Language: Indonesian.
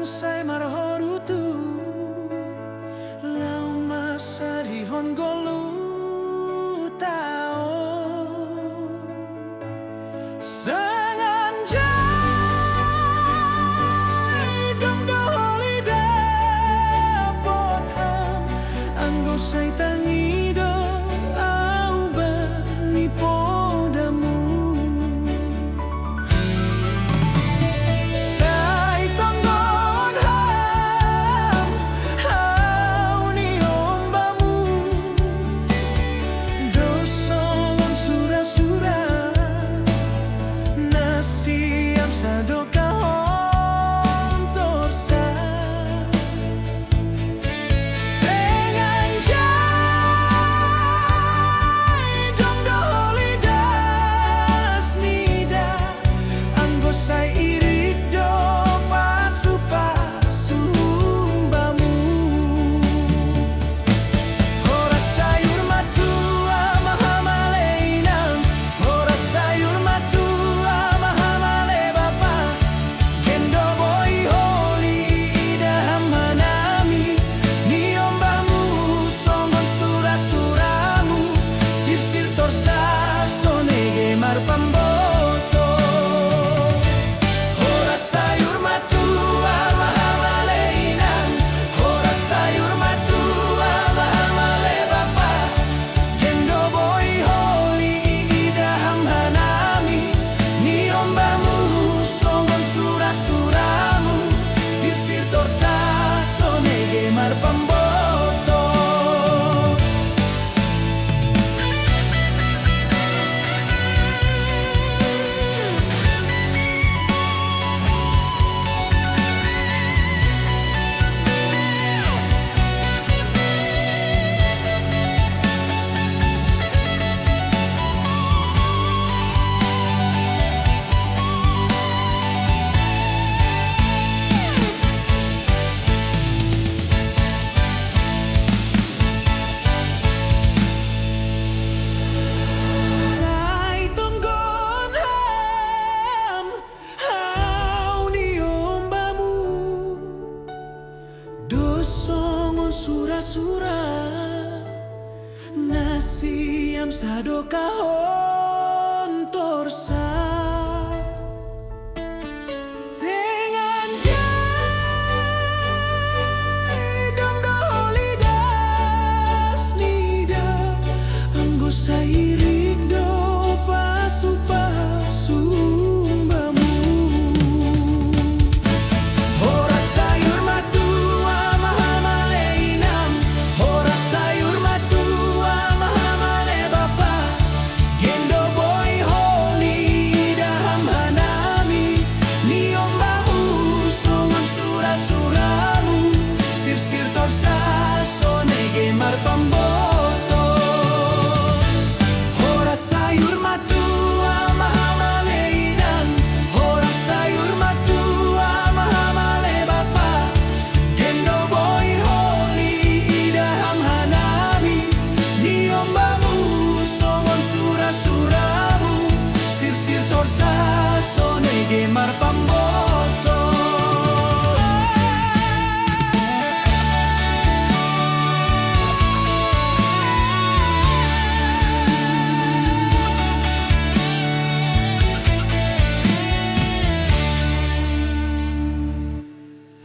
sai marhorutu lau masari hongolu tao sanganjay dong doholi dapotam anggo sai tangido au bani podamu sai tonggon ham hau ni ombamu dosongon sura-sura nasiam sadoka hontorsa senganjay dong doholi das nida anggo sai irik do pasu-pasu umbamu ora sayur matua mahamaleinang ora sayur matua mahamale bapa gendo boy holi idaham hanami ni ombamu songon sura-suramu sir-sir torsa sonege marpamboto ora sayur matua mahamaleinang ora sayur matua mahamale bapa gendo boy holi idaham hanami ni ombamu songon sura-suramu sir-sir torsa sonege marpamboto sai tonggon ham hau ni ombamu dosongon sura-sura nasiam sadoka